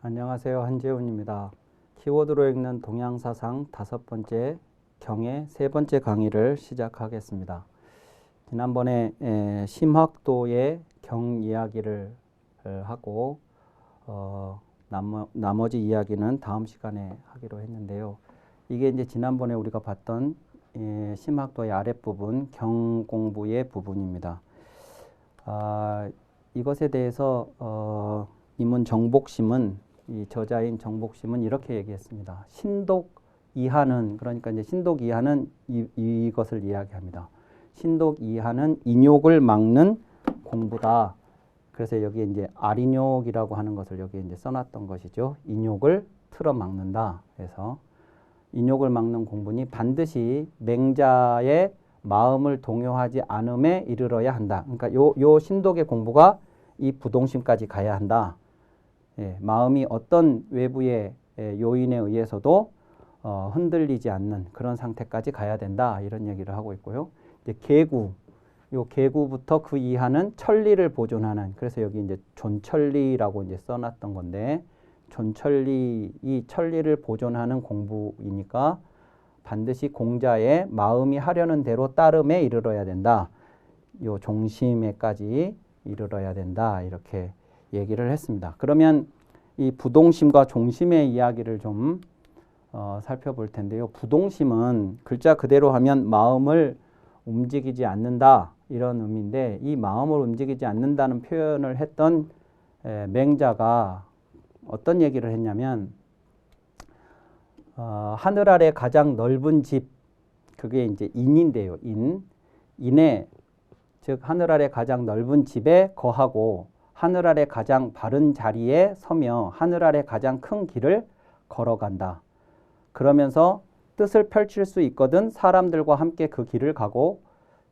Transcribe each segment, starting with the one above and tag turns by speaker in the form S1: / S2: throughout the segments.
S1: 안녕하세요. 한재훈입니다. 키워드로 읽는 동양사상 5번째 경의 3번째 강의를 시작하겠습니다. 지난번에 심학도의 경 이야기를 하고 나머지 이야기는 다음 시간에 하기로 했는데요. 이게 이제 지난번에 우리가 봤던 심학도의 아랫부분 경 공부의 부분입니다. 이것에 대해서 이문 정복심은 이 저자인 정복심은 이렇게 얘기했습니다. 신독 이하는, 그러니까 이제 신독 이하는 이것을 이야기합니다. 신독 이하는 인욕을 막는 공부다. 그래서 여기에 이제 아린욕이라고 하는 것을 여기에 이제 써놨던 것이죠. 인욕을 틀어 막는다. 그래서 인욕을 막는 공부니 반드시 맹자의 마음을 동요하지 않음에 이르러야 한다. 그러니까 요 신독의 공부가 이 부동심까지 가야 한다. 마음이 어떤 외부의 요인에 의해서도 흔들리지 않는 그런 상태까지 가야 된다. 이런 얘기를 하고 있고요. 이제 계구, 요 계구부터 그 이하는 천리를 보존하는, 그래서 여기 이제 존천리라고 이제 써놨던 건데, 존천리, 이 천리를 보존하는 공부이니까 반드시 공자의 마음이 하려는 대로 따름에 이르러야 된다. 요 종심에까지 이르러야 된다. 이렇게 얘기를 했습니다. 그러면 이 부동심과 종심의 이야기를 좀 살펴볼 텐데요. 부동심은 글자 그대로 하면 마음을 움직이지 않는다 이런 의미인데, 이 마음을 움직이지 않는다는 표현을 했던 맹자가 어떤 얘기를 했냐면 하늘 아래 가장 넓은 집, 그게 이제 인인데요. 인에, 즉 하늘 아래 가장 넓은 집에 거하고 하늘 아래 가장 바른 자리에 서며 하늘 아래 가장 큰 길을 걸어간다. 그러면서 뜻을 펼칠 수 있거든 사람들과 함께 그 길을 가고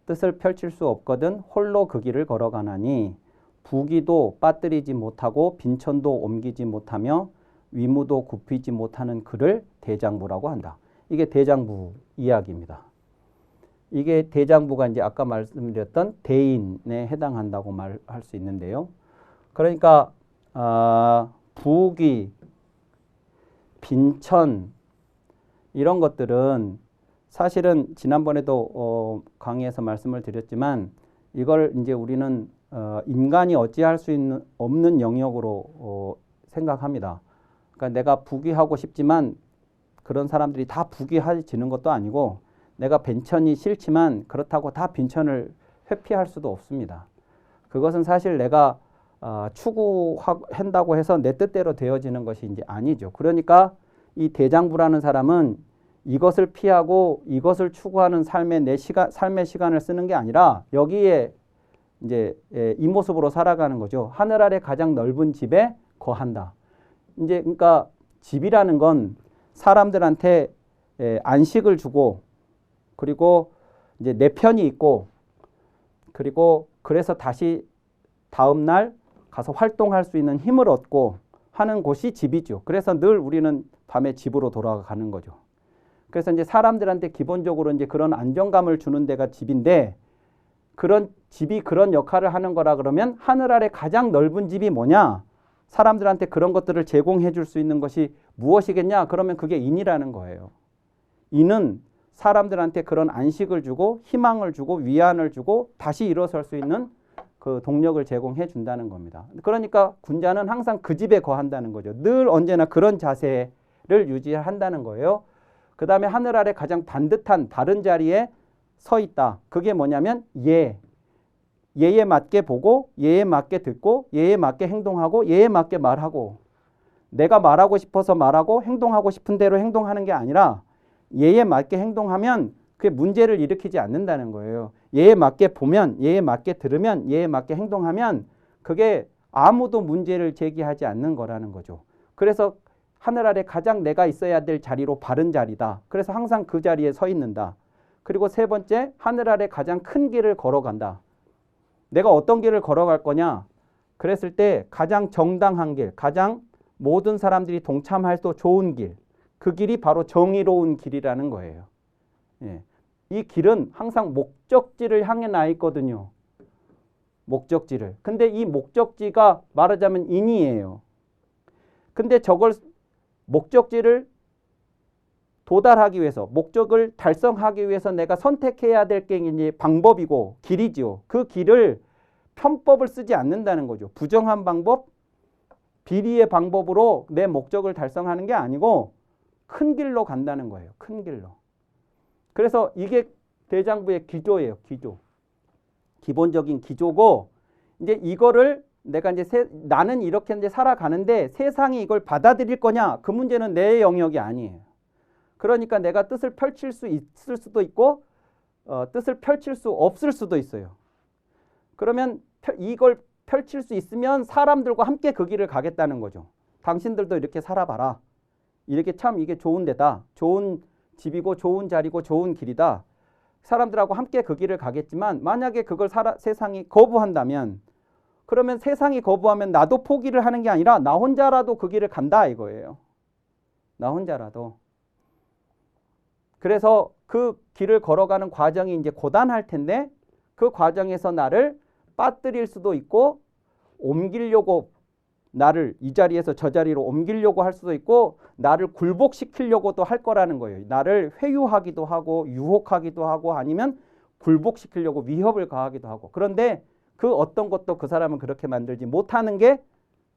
S1: 뜻을 펼칠 수 없거든 홀로 그 길을 걸어가나니 부귀도 빠뜨리지 못하고 빈천도 옮기지 못하며 위무도 굽히지 못하는 그를 대장부라고 한다. 이게 대장부 이야기입니다. 이게 대장부가 이제 아까 말씀드렸던 대인에 해당한다고 말할 수 있는데요. 그러니까 부귀, 빈천 이런 것들은 사실은 지난번에도 강의에서 말씀을 드렸지만 이걸 이제 우리는 인간이 어찌할 수 없는 영역으로 생각합니다. 그러니까 내가 부귀하고 싶지만 그런 사람들이 다 부귀해지는 것도 아니고, 내가 빈천이 싫지만 그렇다고 다 빈천을 회피할 수도 없습니다. 그것은 사실 내가 추구한다고 해서 내 뜻대로 되어지는 것이 이제 아니죠. 그러니까 이 대장부라는 사람은 이것을 피하고 이것을 추구하는 삶의 시간을 쓰는 게 아니라 여기에 이제 이 모습으로 살아가는 거죠. 하늘 아래 가장 넓은 집에 거한다. 이제 그러니까 집이라는 건 사람들한테 안식을 주고, 그리고 이제 내 편이 있고, 그리고 그래서 다시 다음 날 가서 활동할 수 있는 힘을 얻고 하는 곳이 집이죠. 그래서 늘 우리는 밤에 집으로 돌아가는 거죠. 그래서 이제 사람들한테 기본적으로 이제 그런 안정감을 주는 데가 집인데, 그런 집이 그런 역할을 하는 거라 그러면 하늘 아래 가장 넓은 집이 뭐냐? 사람들한테 그런 것들을 제공해 줄 수 있는 것이 무엇이겠냐? 그러면 그게 인이라는 거예요. 인은 사람들한테 그런 안식을 주고 희망을 주고 위안을 주고 다시 일어설 수 있는 그 동력을 제공해 준다는 겁니다. 그러니까 군자는 항상 그 집에 거한다는 거죠. 늘 언제나 그런 자세를 유지한다는 거예요. 그 다음에 하늘 아래 가장 반듯한 바른 자리에 서 있다. 그게 뭐냐면 예에 맞게 보고 예에 맞게 듣고 예에 맞게 행동하고 예에 맞게 말하고, 내가 말하고 싶어서 말하고 행동하고 싶은 대로 행동하는 게 아니라 예에 맞게 행동하면 그게 문제를 일으키지 않는다는 거예요. 예에 맞게 보면, 예에 맞게 들으면, 예에 맞게 행동하면 그게 아무도 문제를 제기하지 않는 거라는 거죠. 그래서 하늘 아래 가장 내가 있어야 될 자리로 바른 자리다. 그래서 항상 그 자리에 서 있는다. 그리고 세 번째, 하늘 아래 가장 큰 길을 걸어간다. 내가 어떤 길을 걸어갈 거냐? 그랬을 때 가장 정당한 길, 가장 모든 사람들이 동참할 수 좋은 길, 그 길이 바로 정의로운 길이라는 거예요. 이 길은 항상 목적지를 향해 나 있거든요. 목적지를. 근데 이 목적지가 말하자면 인이에요. 근데 저걸 목적지를 도달하기 위해서, 목적을 달성하기 위해서 내가 선택해야 될 게 이제 방법이고 길이지요. 그 길을 편법을 쓰지 않는다는 거죠. 부정한 방법, 비리의 방법으로 내 목적을 달성하는 게 아니고 큰 길로 간다는 거예요. 큰 길로. 그래서 이게 대장부의 기조예요. 기조. 기본적인 기조고, 이제 이거를 내가 이제 나는 이렇게 이제 살아가는데 세상이 이걸 받아들일 거냐? 그 문제는 내 영역이 아니에요. 그러니까 내가 뜻을 펼칠 수 있을 수도 있고 뜻을 펼칠 수 없을 수도 있어요. 그러면 이걸 펼칠 수 있으면 사람들과 함께 그 길을 가겠다는 거죠. 당신들도 이렇게 살아봐라. 이렇게 참 이게 좋은 데다. 좋은 집이고 좋은 자리고 좋은 길이다. 사람들하고 함께 그 길을 가겠지만 만약에 그걸 세상이 거부한다면, 그러면 세상이 거부하면 나도 포기를 하는 게 아니라 나 혼자라도 그 길을 간다 이거예요. 나 혼자라도. 그래서 그 길을 걸어가는 과정이 이제 고단할 텐데 그 과정에서 나를 빠뜨릴 수도 있고 옮기려고, 나를 이 자리에서 저 자리로 옮기려고 할 수도 있고 나를 굴복시키려고도 할 거라는 거예요. 나를 회유하기도 하고 유혹하기도 하고 아니면 굴복시키려고 위협을 가하기도 하고. 그런데 그 어떤 것도 그 사람은 그렇게 만들지 못하는 게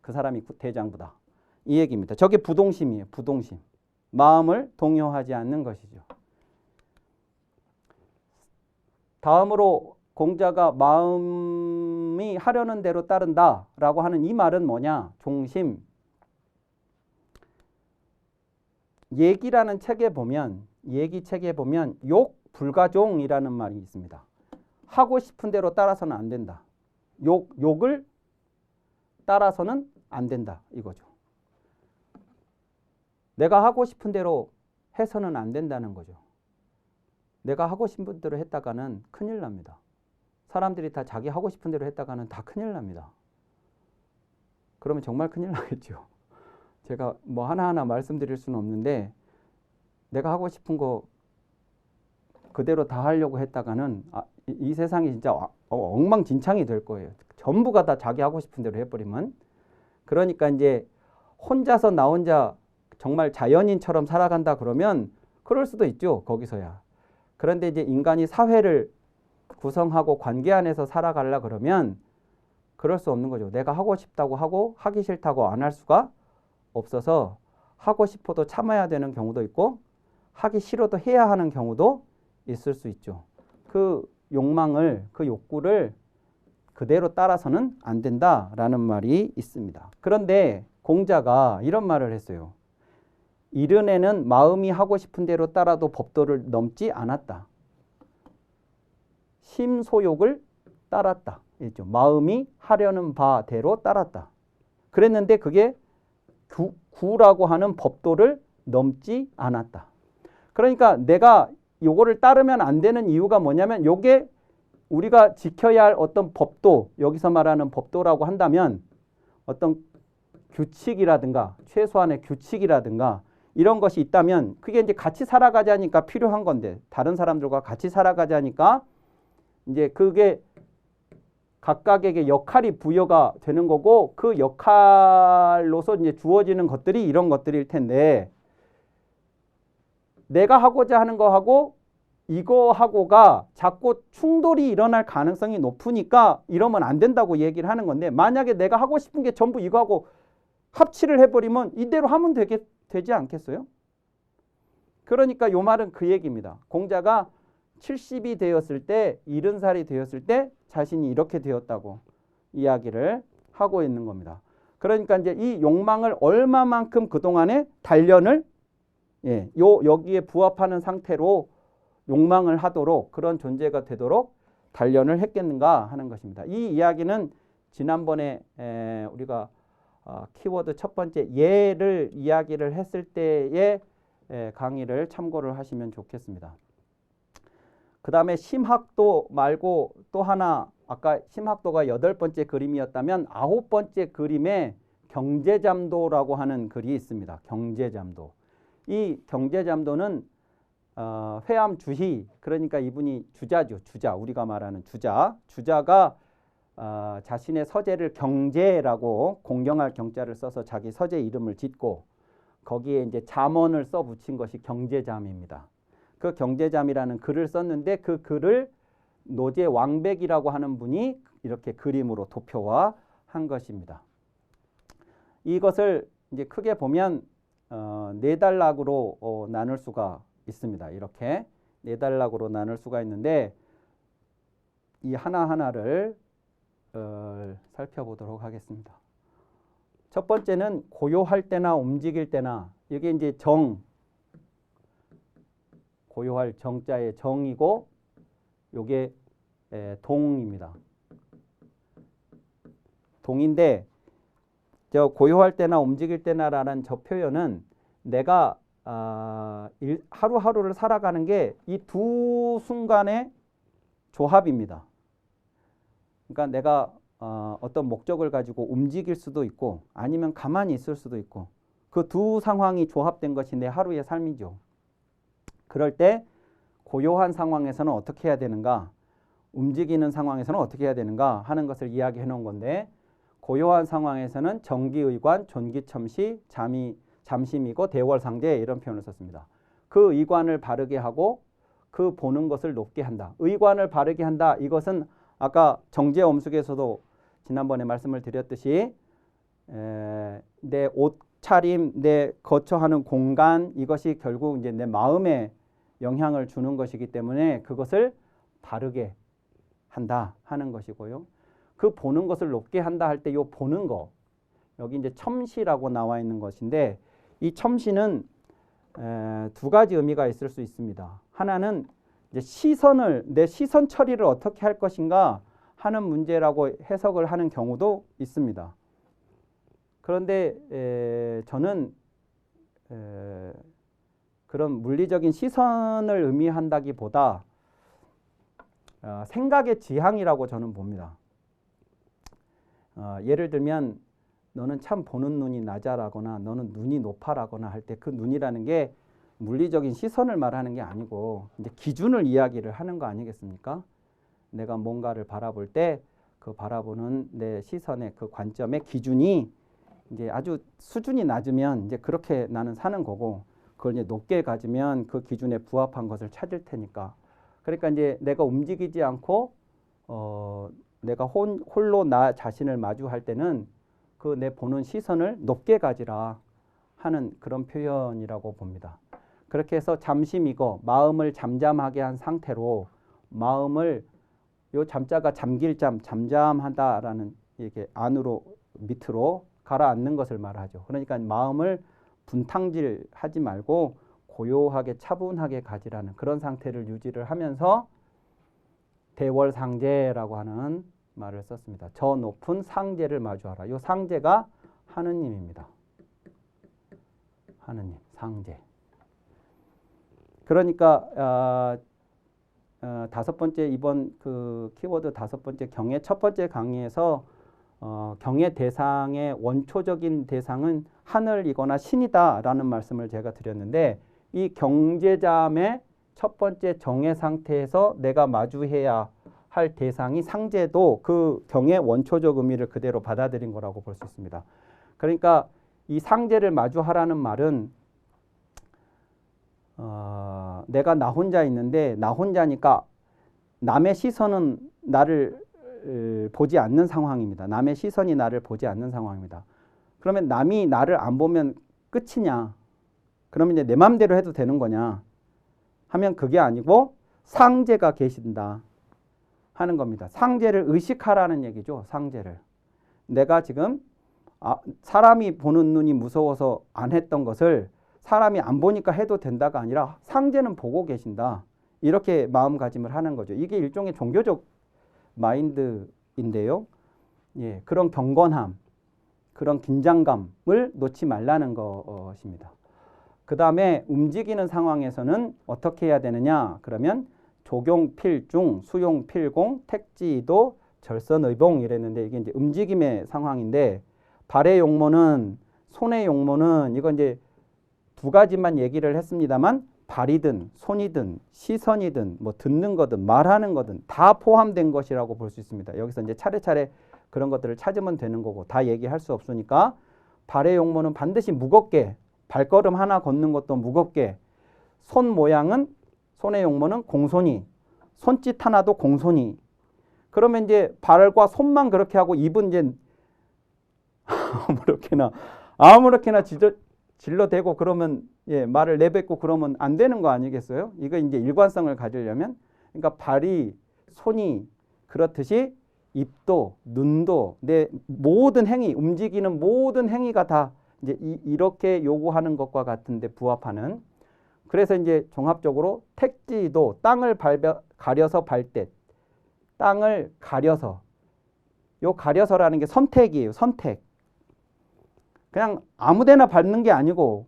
S1: 그 사람이 대장부다. 이 얘기입니다. 저게 부동심이에요. 부동심. 마음을 동요하지 않는 것이죠. 다음으로 공자가 마음이 하려는 대로 따른다라고 하는 이 말은 뭐냐? 종심. 얘기라는 책에 보면, 얘기 책에 보면 욕 불가종이라는 말이 있습니다. 하고 싶은 대로 따라서는 안 된다. 욕을 따라서는 안 된다 이거죠. 내가 하고 싶은 대로 해서는 안 된다는 거죠. 내가 하고 싶은 대로 했다가는 큰일 납니다. 사람들이 다 자기 하고 싶은 대로 했다가는 다 큰일 납니다. 그러면 정말 큰일 나겠죠. 제가 뭐 하나하나 말씀드릴 수는 없는데 내가 하고 싶은 거 그대로 다 하려고 했다가는 이 세상이 진짜 엉망진창이 될 거예요. 전부가 다 자기 하고 싶은 대로 해버리면. 그러니까 이제 혼자서 나 혼자 정말 자연인처럼 살아간다 그러면 그럴 수도 있죠. 거기서야. 그런데 이제 인간이 사회를 구성하고 관계 안에서 살아가려 그러면 그럴 수 없는 거죠. 내가 하고 싶다고 하고 하기 싫다고 안 할 수가 없어서 하고 싶어도 참아야 되는 경우도 있고 하기 싫어도 해야 하는 경우도 있을 수 있죠. 그 욕망을, 그 욕구를 그대로 따라서는 안 된다라는 말이 있습니다. 그런데 공자가 이런 말을 했어요. 이른에는 마음이 하고 싶은 대로 따라도 법도를 넘지 않았다. 심소욕을 따랐다. 있죠. 마음이 하려는 바대로 따랐다. 그랬는데 그게 구라고 하는 법도를 넘지 않았다. 그러니까 내가 요거를 따르면 안 되는 이유가 뭐냐면 요게 우리가 지켜야 할 어떤 법도, 여기서 말하는 법도라고 한다면 어떤 규칙이라든가 최소한의 규칙이라든가 이런 것이 있다면 그게 이제 같이 살아가자니까 필요한 건데, 다른 사람들과 같이 살아가자니까 이제 그게 각각에게 역할이 부여가 되는 거고 그 역할로서 이제 주어지는 것들이 이런 것들일 텐데, 내가 하고자 하는 거하고 이거하고가 자꾸 충돌이 일어날 가능성이 높으니까 이러면 안 된다고 얘기를 하는 건데, 만약에 내가 하고 싶은 게 전부 이거하고 합치를 해버리면 이대로 하면 되지 않겠어요? 그러니까 요 말은 그 얘기입니다. 공자가 70이 되었을 때, 70살이 되었을 때 자신이 이렇게 되었다고 이야기를 하고 있는 겁니다. 그러니까 이제 이 욕망을 얼마만큼 그동안에 단련을 여기에 부합하는 상태로 욕망을 하도록, 그런 존재가 되도록 단련을 했겠는가 하는 것입니다. 이 이야기는 지난번에 우리가 키워드 첫 번째 예를 이야기를 했을 때의 강의를 참고를 하시면 좋겠습니다. 그 다음에 심학도 말고 또 하나, 아까 심학도가 8번째 그림이었다면 9번째 그림에 경제잠도라고 하는 글이 있습니다. 경제잠도. 이 경제잠도는 회암주희, 그러니까 이분이 주자죠. 주자, 우리가 말하는 주자. 주자가 자신의 서재를 경제라고 공경할 경자를 써서 자기 서재 이름을 짓고 거기에 이제 잠언을 써 붙인 것이 경제잠입니다. 그 경제잠이라는 글을 썼는데 그 글을 노제 왕백이라고 하는 분이 이렇게 그림으로 도표화 한 것입니다. 이것을 이제 크게 보면 네 단락으로 나눌 수가 있습니다. 이렇게 네 단락으로 나눌 수가 있는데 이 하나하나를 살펴보도록 하겠습니다. 첫 번째는 고요할 때나 움직일 때나 이게 이제 고요할 정자의 정이고 요게 동입니다. 동인데 저 고요할 때나 움직일 때나라는 저 표현은 내가 하루하루를 살아가는 게 이 두 순간의 조합입니다. 그러니까 내가 어떤 목적을 가지고 움직일 수도 있고 아니면 가만히 있을 수도 있고 그 두 상황이 조합된 것이 내 하루의 삶이죠. 그럴 때 고요한 상황에서는 어떻게 해야 되는가, 움직이는 상황에서는 어떻게 해야 되는가 하는 것을 이야기해 놓은 건데 고요한 상황에서는 정기의관, 존기첨시, 잠심이고 대월상제 이런 표현을 썼습니다. 그 의관을 바르게 하고 그 보는 것을 높게 한다. 의관을 바르게 한다. 이것은 아까 정제엄숙에서도 지난번에 말씀을 드렸듯이 내 옷차림, 내 거처하는 공간 이것이 결국 이제 내 마음에 영향을 주는 것이기 때문에 그것을 바르게 한다 하는 것이고요. 그 보는 것을 높게 한다 할 때 요 보는 거 여기 이제 첨시라고 나와 있는 것인데 이 첨시는 두 가지 의미가 있을 수 있습니다. 하나는 이제 내 시선 처리를 어떻게 할 것인가 하는 문제라고 해석을 하는 경우도 있습니다. 그런데 저는 그런 물리적인 시선을 의미한다기보다 생각의 지향이라고 저는 봅니다. 예를 들면 너는 참 보는 눈이 낮아라거나 너는 눈이 높아라거나 할 때 그 눈이라는 게 물리적인 시선을 말하는 게 아니고 이제 기준을 이야기를 하는 거 아니겠습니까? 내가 뭔가를 바라볼 때 그 바라보는 내 시선의 그 관점의 기준이 이제 아주 수준이 낮으면 이제 그렇게 나는 사는 거고 그걸 이제 높게 가지면 그 기준에 부합한 것을 찾을 테니까. 그러니까 이제 내가 움직이지 않고 내가 홀로 나 자신을 마주할 때는 그 내 보는 시선을 높게 가지라 하는 그런 표현이라고 봅니다. 그렇게 해서 잠심이고 마음을 잠잠하게 한 상태로 마음을 요 잠자가 잠길 잠잠하다라는 이렇게 안으로 밑으로 가라앉는 것을 말하죠. 그러니까 마음을 분탕질하지 말고 고요하게 차분하게 가지라는 그런 상태를 유지를 하면서 대월상제라고 하는 말을 썼습니다. 저 높은 상제를 마주하라. 이 상제가 하느님입니다. 하느님, 상제. 그러니까 다섯 번째 이번 그 키워드 다섯 번째 경의 첫 번째 강의에서 경의 대상의 원초적인 대상은 하늘이거나 신이다라는 말씀을 제가 드렸는데 이 경제잠의 첫 번째 정의 상태에서 내가 마주해야 할 대상이 상제도 그 경의 원초적 의미를 그대로 받아들인 거라고 볼 수 있습니다. 그러니까 이 상제를 마주하라는 말은 내가 나 혼자 있는데 나 혼자니까 남의 시선은 나를 보지 않는 상황입니다. 남의 시선이 나를 보지 않는 상황입니다. 그러면 남이 나를 안 보면 끝이냐? 그러면 이제 내 마음대로 해도 되는 거냐? 하면 그게 아니고 상제가 계신다 하는 겁니다. 상제를 의식하라는 얘기죠. 상제를. 내가 지금 사람이 보는 눈이 무서워서 안 했던 것을 사람이 안 보니까 해도 된다가 아니라 상제는 보고 계신다. 이렇게 마음가짐을 하는 거죠. 이게 일종의 종교적 마인드인데요. 예, 그런 경건함, 그런 긴장감을 놓지 말라는 것입니다. 그 다음에 움직이는 상황에서는 어떻게 해야 되느냐? 그러면 조경필중, 수용필공, 택지도, 절선의봉 이랬는데 이게 이제 움직임의 상황인데 발의 용모는 손의 용모는 이건 이제 두 가지만 얘기를 했습니다만 발이든 손이든 시선이든 뭐 듣는 거든 말하는 거든 다 포함된 것이라고 볼 수 있습니다. 여기서 이제 차례차례 그런 것들을 찾으면 되는 거고 다 얘기할 수 없으니까 발의 용모는 반드시 무겁게 발걸음 하나 걷는 것도 무겁게 손 모양은 손의 용모는 공손히 손짓 하나도 공손히 그러면 이제 발과 손만 그렇게 하고 입은 이제 아무렇게나 질러대고 그러면 예, 말을 내뱉고 그러면 안 되는 거 아니겠어요? 이거 이제 일관성을 가지려면 그러니까 발이 손이 그렇듯이 입도 눈도 내 모든 행위 움직이는 모든 행위가 다 이제 이렇게 요구하는 것과 같은데 부합하는 그래서 이제 종합적으로 택지도 땅을 가려서 발 때 땅을 가려서 요 가려서라는 게 선택이에요. 선택. 그냥 아무데나 밟는 게 아니고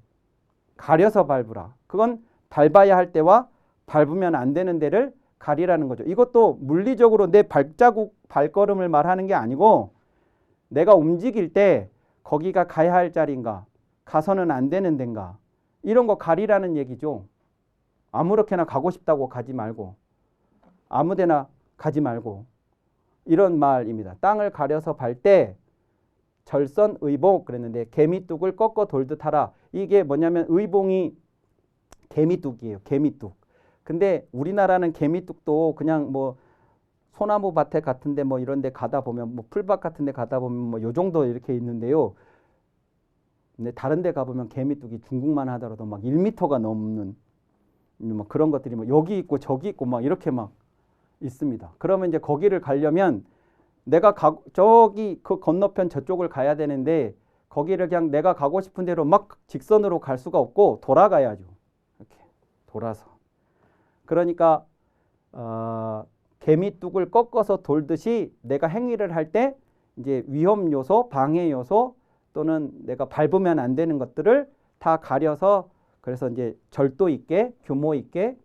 S1: 가려서 밟으라. 그건 밟아야 할 때와 밟으면 안 되는 데를 가리라는 거죠. 이것도 물리적으로 내 발자국, 발걸음을 말하는 게 아니고 내가 움직일 때 거기가 가야 할 자리인가, 가서는 안 되는 데인가 이런 거 가리라는 얘기죠. 아무렇게나 가고 싶다고 가지 말고 아무데나 가지 말고 이런 말입니다. 땅을 가려서 발 때 절선의복 그랬는데 개미뚝을 꺾어 돌듯 하라. 이게 뭐냐면 의봉이 개미뚝이에요. 개미뚝. 근데 우리나라는 개미뚝도 그냥 뭐 소나무 밭에 같은데 뭐 이런 데 가다 보면 뭐 풀밭 같은 데 가다 보면 뭐 요 정도 이렇게 있는데요. 근데 다른 데 가보면 개미뚝이 중국만 하더라도 막 1m가 넘는 뭐 그런 것들이 뭐 여기 있고 저기 있고 막 이렇게 막 있습니다. 그러면 이제 거기를 가려면 내가 저기 그 건너편 저쪽을 가야 되는데 거기를 그냥 내가 가고 싶은 대로 막 직선으로 갈 수가 없고 돌아가야죠. 이렇게 돌아서. 그러니까 개미뚝을 꺾어서 돌듯이 내가 행위를 할 때 이제 위험 요소, 방해 요소 또는 내가 밟으면 안 되는 것들을 다 가려서 그래서 이제 절도 있게 규모 있게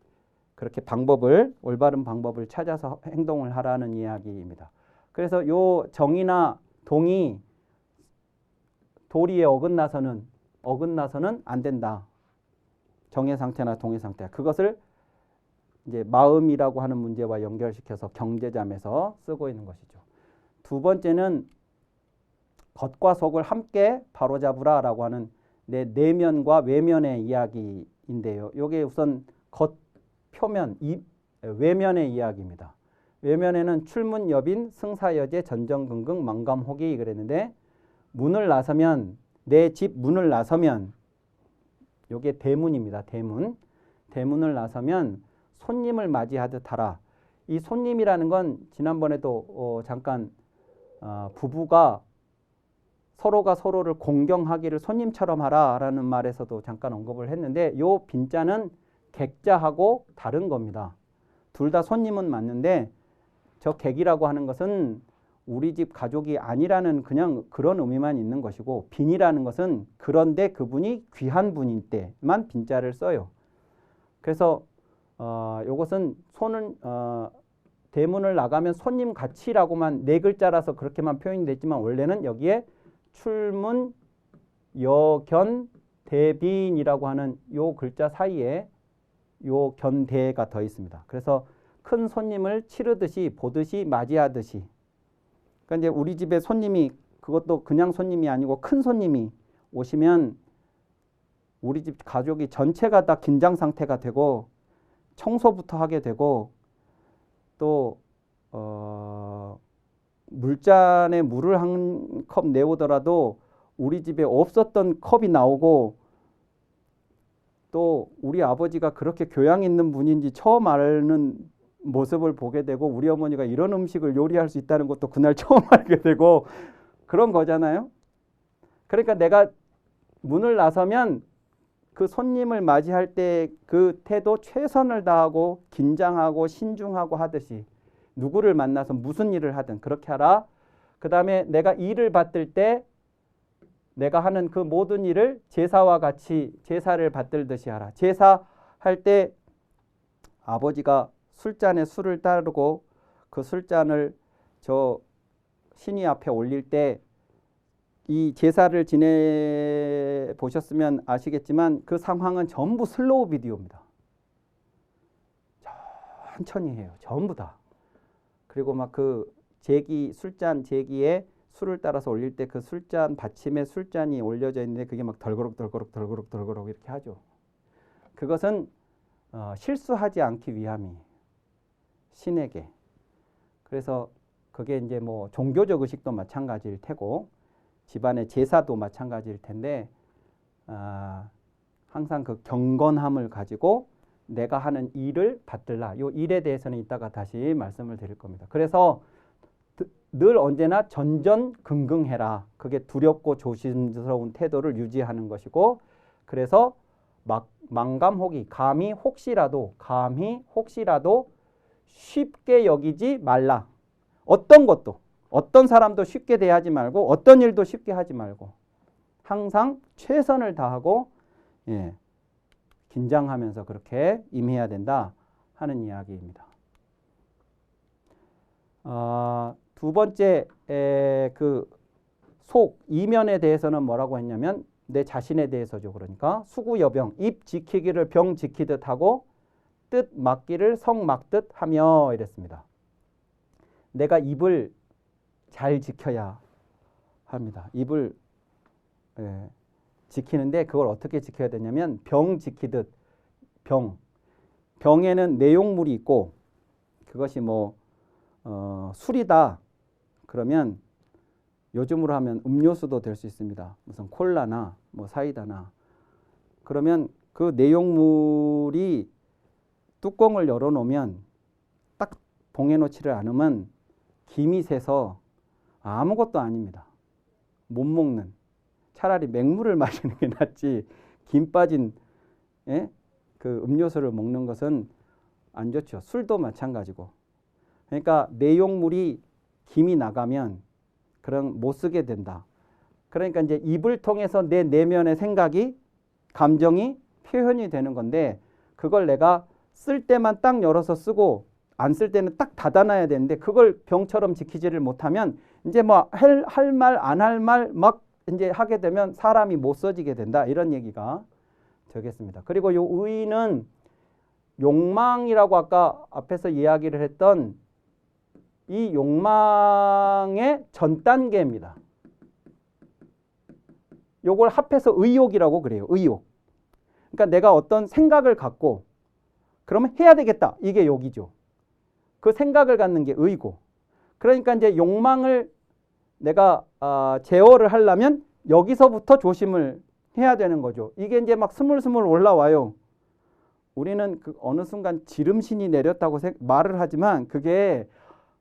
S1: 그렇게 올바른 방법을 찾아서 행동을 하라는 이야기입니다. 그래서 요 정의나 동의, 도리에 어긋나서는 안 된다. 정의 상태나 동의 상태. 그것을 이제 마음이라고 하는 문제와 연결시켜서 경제잠에서 쓰고 있는 것이죠. 두 번째는 겉과 속을 함께 바로잡으라라고 하는 내면과 외면의 이야기인데요. 이게 우선 겉, 표면, 외면의 이야기입니다. 외면에는 출문 여빈 승사여제 전전긍긍 망감호기 그랬는데 문을 나서면 내 집 문을 나서면 요게 대문입니다. 대문을 나서면 손님을 맞이하듯 하라. 이 손님이라는 건 지난번에도 잠깐 부부가 서로가 서로를 공경하기를 손님처럼 하라라는 말에서도 잠깐 언급을 했는데 요 빈자는 객자하고 다른 겁니다. 둘 다 손님은 맞는데 저 객이라고 하는 것은 우리 집 가족이 아니라는 그냥 그런 의미만 있는 것이고 빈이라는 것은 그런데 그분이 귀한 분일 때만 빈자를 써요. 그래서 요것은 대문을 나가면 손님 같이라고만 네 글자라서 그렇게만 표현이 됐지만 원래는 여기에 출문 여견 대빈이라고 하는 요 글자 사이에 요 견대가 더 있습니다. 그래서 큰 손님을 치르듯이 보듯이 맞이하듯이 그러니까 이제 우리 집에 손님이 그것도 그냥 손님이 아니고 큰 손님이 오시면 우리 집 가족이 전체가 다 긴장 상태가 되고 청소부터 하게 되고 또 물잔에 물을 한 컵 내오더라도 우리 집에 없었던 컵이 나오고 또 우리 아버지가 그렇게 교양 있는 분인지 처음 아는 모습을 보게 되고 우리 어머니가 이런 음식을 요리할 수 있다는 것도 그날 처음 알게 되고 그런 거잖아요. 그러니까 내가 문을 나서면 그 손님을 맞이할 때 그 태도 최선을 다하고 긴장하고 신중하고 하듯이 누구를 만나서 무슨 일을 하든 그렇게 하라. 그 다음에 내가 일을 받들 때 내가 하는 그 모든 일을 제사와 같이 제사를 받들듯이 하라. 제사할 때 아버지가 술잔에 술을 따르고 그 술잔을 저 신이 앞에 올릴 때 이 제사를 지내 보셨으면 아시겠지만 그 상황은 전부 슬로우 비디오입니다. 천천히 해요. 전부 다. 그리고 막 그 제기 술잔 제기에 술을 따라서 올릴 때 그 술잔 받침에 술잔이 올려져 있는데 그게 막 덜그럭 이렇게 하죠. 그것은 실수하지 않기 위함이 신에게. 그래서 그게 이제 뭐 종교적 의식도 마찬가지일 테고 집안의 제사도 마찬가지일 텐데 항상 그 경건함을 가지고 내가 하는 일을 받들라. 이 일에 대해서는 이따가 다시 말씀을 드릴 겁니다. 그래서 늘 언제나 전전긍긍해라. 그게 두렵고 조심스러운 태도를 유지하는 것이고 그래서 망감혹이 감히 혹시라도 쉽게 여기지 말라. 어떤 것도 어떤 사람도 쉽게 대하지 말고 어떤 일도 쉽게 하지 말고 항상 최선을 다하고 긴장하면서 그렇게 임해야 된다 하는 이야기입니다. 두 번째 그 속 이면에 대해서는 뭐라고 했냐면 내 자신에 대해서죠. 그러니까 수구여병 입 지키기를 병 지키듯 하고 뜻 막기를 성 막듯 하며 이랬습니다. 내가 입을 잘 지켜야 합니다. 입을 지키는데 그걸 어떻게 지켜야 되냐면 병 지키듯 병에는 내용물이 있고 그것이 뭐 술이다 그러면 요즘으로 하면 음료수도 될 수 있습니다. 무슨 콜라나 뭐 사이다나 그러면 그 내용물이 뚜껑을 열어놓으면 딱 봉해놓지를 않으면 김이 새서 아무것도 아닙니다. 못 먹는 차라리 맹물을 마시는 게 낫지 김 빠진 그 음료수를 먹는 것은 안 좋죠. 술도 마찬가지고. 그러니까 내용물이 김이 나가면 그럼 못 쓰게 된다. 그러니까 이제 입을 통해서 내 내면의 생각이 감정이 표현이 되는 건데 그걸 내가 쓸 때만 딱 열어서 쓰고 안 쓸 때는 딱 닫아놔야 되는데 그걸 병처럼 지키지를 못하면 이제 뭐 할 말 안 할 말 막 이제 하게 되면 사람이 못 써지게 된다. 이런 얘기가 되겠습니다. 그리고 요 의는 욕망이라고 아까 앞에서 이야기를 했던 이 욕망의 전 단계입니다. 요걸 합해서 의욕이라고 그래요. 의욕. 그러니까 내가 어떤 생각을 갖고 그러면 해야 되겠다. 이게 욕이죠. 그 생각을 갖는 게 의고. 그러니까 이제 욕망을 내가 제어를 하려면 여기서부터 조심을 해야 되는 거죠. 이게 이제 막 스물스물 올라와요. 우리는 그 어느 순간 지름신이 내렸다고 말을 하지만 그게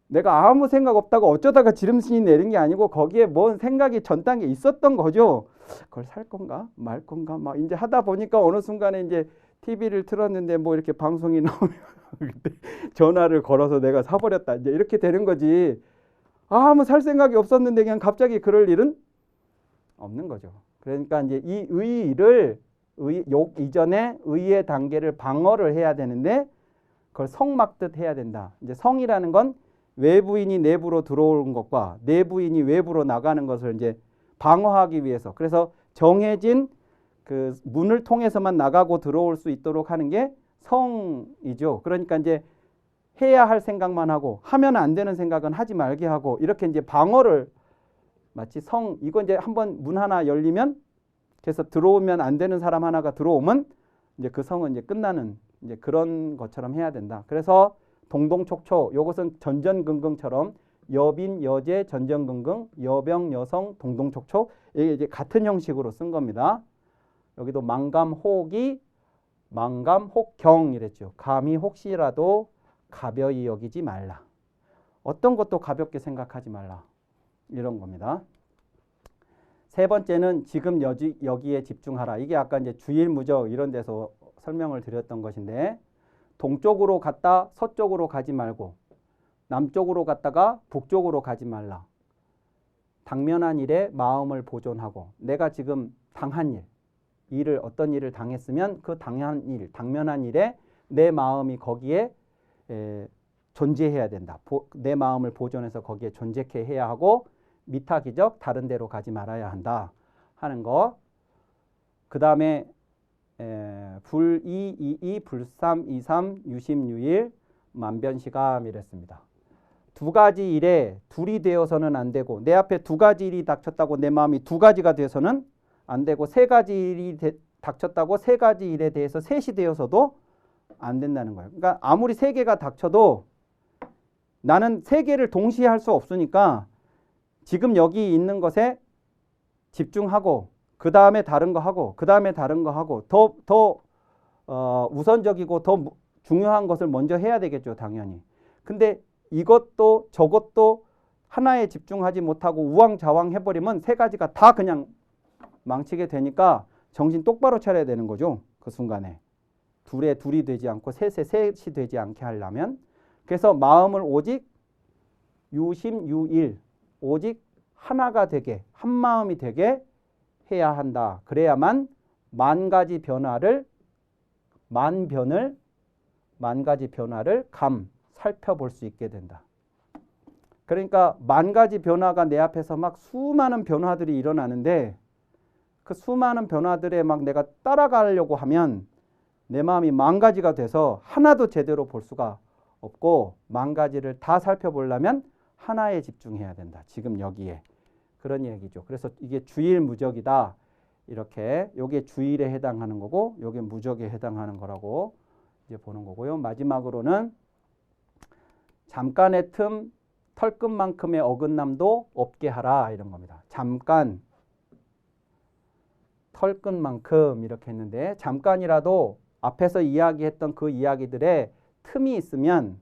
S1: 내가 아무 생각 없다고 어쩌다가 지름신이 내린 게 아니고 거기에 뭔 생각이 전 단계에 있었던 거죠. 그걸 살 건가 말 건가 막 이제 하다 보니까 어느 순간에 이제 TV를 틀었는데 뭐 이렇게 방송이 나오면 그때 전화를 걸어서 내가 사버렸다. 이제 이렇게 되는 거지. 아무 살 생각이 없었는데 그냥 갑자기 그럴 일은 없는 거죠. 그러니까 이제 이 의를 욕 이전에 의의 단계를 방어를 해야 되는데 그걸 성 막듯 해야 된다. 이제 성이라는 건 외부인이 내부로 들어오는 것과 내부인이 외부로 나가는 것을 이제 방어하기 위해서 그래서 정해진 그 문을 통해서만 나가고 들어올 수 있도록 하는 게 성이죠. 그러니까 이제 해야 할 생각만 하고 하면 안 되는 생각은 하지 말게 하고 이렇게 이제 방어를 마치 이거 이제 한번 문 하나 열리면 그래서 들어오면 안 되는 사람 하나가 들어오면 이제 그 성은 이제 끝나는 이제 그런 것처럼 해야 된다. 그래서 동동촉초 요것은 전전긍긍처럼 여빈 여제 전전긍긍 여병 여성 동동촉초 이게 이제 같은 형식으로 쓴 겁니다. 여기도 망감혹이 망감혹경 이랬죠. 감히 혹시라도 가벼이 여기지 말라. 어떤 것도 가볍게 생각하지 말라. 이런 겁니다. 세 번째는 지금 여기에 집중하라. 이게 아까 이제 주일무적 이런 데서 설명을 드렸던 것인데 동쪽으로 갔다 서쪽으로 가지 말고 남쪽으로 갔다가 북쪽으로 가지 말라. 당면한 일에 마음을 보존하고 내가 지금 당한 일을 어떤 일을 당했으면 그 당면한 일에 내 마음이 거기에 존재해야 된다. 내 마음을 보존해서 거기에 존재케 해야 하고 미타기적 다른 데로 가지 말아야 한다 하는 거. 그 다음에 불이이이 불삼이삼 유심유일 만변시감 이랬습니다. 두 가지 일에 둘이 되어서는 안 되고 내 앞에 두 가지 일이 닥쳤다고 내 마음이 두 가지가 되어서는 안 되고 세 가지 일이 닥쳤다고 세 가지 일에 대해서 셋이 되어서도 안 된다는 거예요. 그러니까 아무리 세 개가 닥쳐도 나는 세 개를 동시에 할 수 없으니까 지금 여기 있는 것에 집중하고 그 다음에 다른 거 하고 그 다음에 다른 거 하고 더 우선적이고 더 중요한 것을 먼저 해야 되겠죠. 당연히. 근데 이것도 저것도 하나에 집중하지 못하고 우왕좌왕 해버리면 세 가지가 다 그냥 망치게 되니까 정신 똑바로 차려야 되는 거죠. 그 순간에. 둘에 둘이 되지 않고 셋에 셋이 되지 않게 하려면. 그래서 마음을 오직 유심유일 오직 하나가 되게 한 마음이 되게 해야 한다. 그래야만 만 가지 변화를 만 가지 변화를 살펴볼 수 있게 된다. 그러니까 만 가지 변화가 내 앞에서 막 수많은 변화들이 일어나는데 그 수많은 변화들에 막 내가 따라가려고 하면 내 마음이 만 가지가 돼서 하나도 제대로 볼 수가 없고 만 가지를 다 살펴보려면 하나에 집중해야 된다. 지금 여기에. 그런 얘기죠. 그래서 이게 주일무적이다. 이렇게 요게 주일에 해당하는 거고 요게 무적에 해당하는 거라고 이제 보는 거고요. 마지막으로는 잠깐의 틈 털끝만큼의 어긋남도 없게 하라 이런 겁니다. 잠깐 털끝만큼 이렇게 했는데 잠깐이라도 앞에서 이야기했던 그 이야기들에 틈이 있으면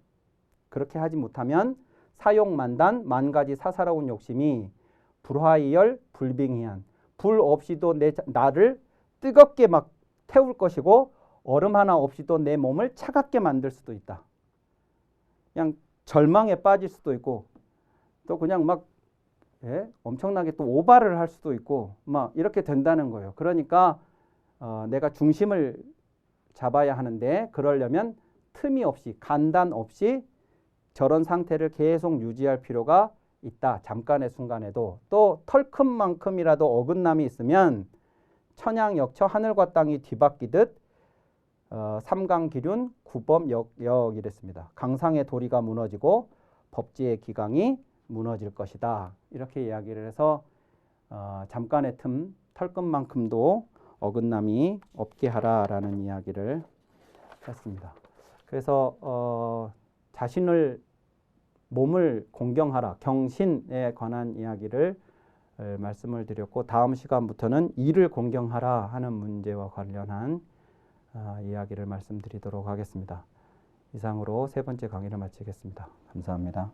S1: 그렇게 하지 못하면 사욕만단 만가지 사사로운 욕심이 불화이열 불빙희한 불 없이도 나를 뜨겁게 막 태울 것이고 얼음 하나 없이도 내 몸을 차갑게 만들 수도 있다. 그냥 절망에 빠질 수도 있고 또 그냥 막 엄청나게 또 오바를 할 수도 있고 막 이렇게 된다는 거예요. 그러니까 내가 중심을 잡아야 하는데 그러려면 틈이 없이 간단 없이 저런 상태를 계속 유지할 필요가 있다. 잠깐의 순간에도 또 털큰만큼이라도 어긋남이 있으면 천양역처 하늘과 땅이 뒤바뀌듯 삼강기륜 구법역 이랬습니다. 강상의 도리가 무너지고 법지의 기강이 무너질 것이다. 이렇게 이야기를 해서 잠깐의 틈 털끝만큼도 어긋남이 없게 하라라는 이야기를 했습니다. 그래서 자신을 몸을 공경하라 경신에 관한 이야기를 말씀을 드렸고 다음 시간부터는 이를 공경하라 하는 문제와 관련한 이야기를 말씀드리도록 하겠습니다. 이상으로 세 번째 강의를 마치겠습니다. 감사합니다.